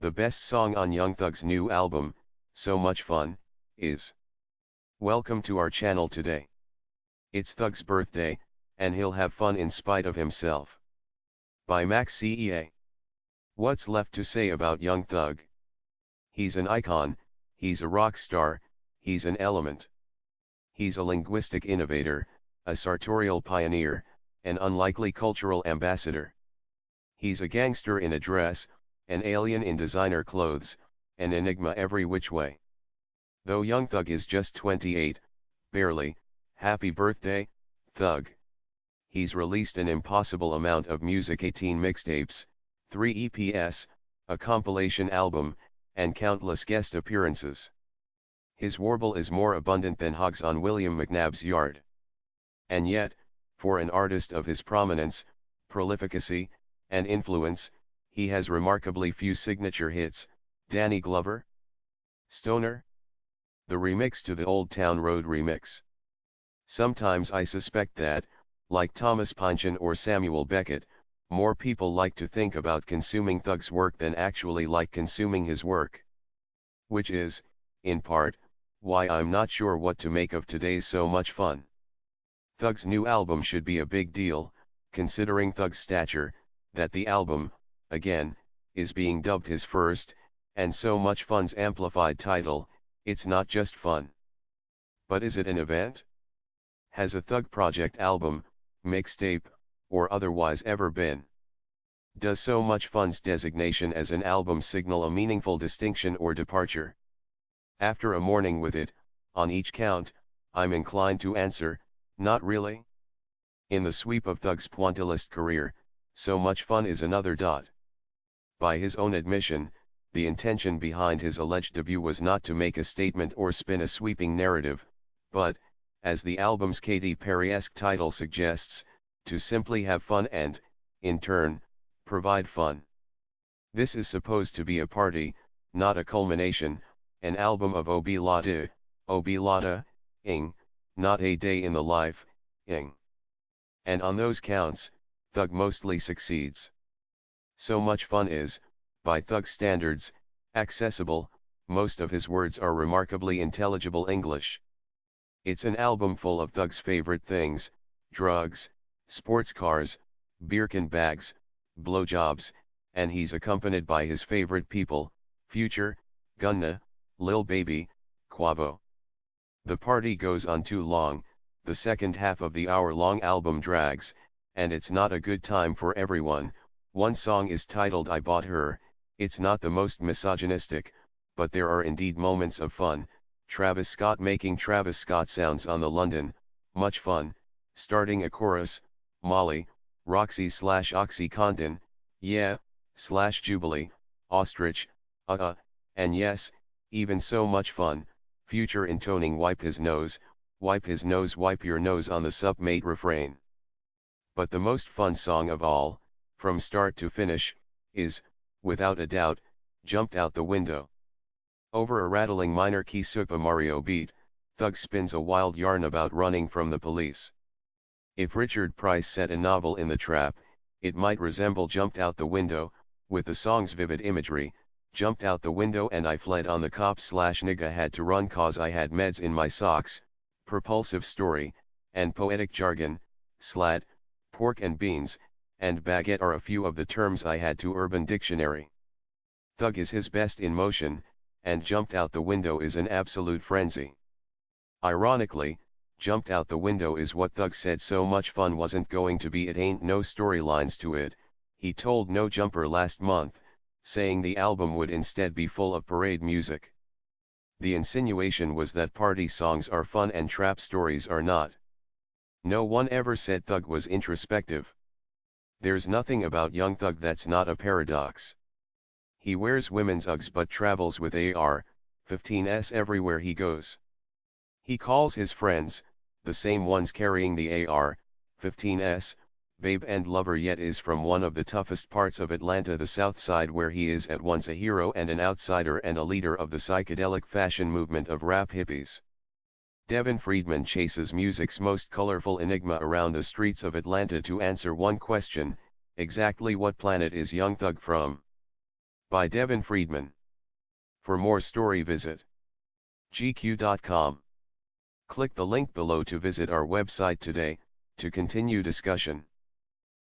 The best song on Young Thug's new album, So Much Fun, is Welcome to our channel today. It's Thug's birthday, and he'll have fun in spite of himself. By Max CEA. What's left to say about Young Thug? He's an icon, he's a rock star, he's an element. He's a linguistic innovator, a sartorial pioneer, an unlikely cultural ambassador. He's a gangster in a dress, an alien in designer clothes, an enigma every which way. Though Young Thug is just 28, barely, happy birthday, Thug. He's released an impossible amount of music: 18 mixtapes, 3 EPs, a compilation album, and countless guest appearances. His warble is more abundant than hogs on William McNabb's yard. And yet, for an artist of his prominence, prolificacy, and influence, he has remarkably few signature hits. Danny Glover? Stoner? The remix to the Old Town Road remix. Sometimes I suspect that, like Thomas Pynchon or Samuel Beckett, more people like to think about consuming Thug's work than actually like consuming his work. Which is, in part, why I'm not sure what to make of today's So Much Fun. Thug's new album should be a big deal, considering Thug's stature, that the album, again, is being dubbed his first, and So Much Fun's amplified title, It's Not Just Fun. But is it an event? Has a Thug project album, mixtape, or otherwise ever been? Does So Much Fun's designation as an album signal a meaningful distinction or departure? After a morning with it, on each count, I'm inclined to answer, not really. In the sweep of Thug's pointillist career, So Much Fun is another dot. By his own admission, the intention behind his alleged debut was not to make a statement or spin a sweeping narrative, but, as the album's Katy Perry-esque title suggests, to simply have fun and, in turn, provide fun. This is supposed to be a party, not a culmination, an album of obilata, ing, not a day in the life, ing. And on those counts, Thug mostly succeeds. So Much Fun is, by Thug standards, accessible. Most of his words are remarkably intelligible English. It's an album full of Thug's favorite things: drugs, sports cars, Birkin bags, blowjobs, and he's accompanied by his favorite people: Future, Gunna, Lil Baby, Quavo. The party goes on too long, the second half of the hour-long album drags, and it's not a good time for everyone. One song is titled I Bought Her. It's not the most misogynistic, but there are indeed moments of fun. Travis Scott making Travis Scott sounds on the London, much fun, starting a chorus, Molly, Roxy/Oxycontin, yeah, /Jubilee, Ostrich, and yes, even so much fun, Future intoning wipe his nose, wipe your nose on the submate refrain. But the most fun song of all, from start to finish, is, without a doubt, Jumped Out the Window. Over a rattling minor key Super Mario beat, Thug spins a wild yarn about running from the police. If Richard Price set a novel in the trap, it might resemble Jumped Out the Window, with the song's vivid imagery: jumped out the window and I fled on the cops/nigga had to run cause I had meds in my socks, propulsive story, and poetic jargon. Slat, pork and beans, and baguette are a few of the terms I had to Urban Dictionary. Thug is his best in motion, and Jumped Out the Window is an absolute frenzy. Ironically, Jumped Out the Window is what Thug said So Much Fun wasn't going to be. It ain't no storylines to it, he told No Jumper last month, saying the album would instead be full of parade music. The insinuation was that party songs are fun and trap stories are not. No one ever said Thug was introspective. There's nothing about Young Thug that's not a paradox. He wears women's Uggs but travels with AR-15s everywhere he goes. He calls his friends, the same ones carrying the AR-15s, babe and lover, yet is from one of the toughest parts of Atlanta, the South Side, where he is at once a hero and an outsider and a leader of the psychedelic fashion movement of rap hippies. Devin Friedman chases music's most colorful enigma around the streets of Atlanta to answer one question: exactly what planet is Young Thug from? by Devin Friedman. For more story visit gq.com. Click the link below to visit our website today, to continue discussion.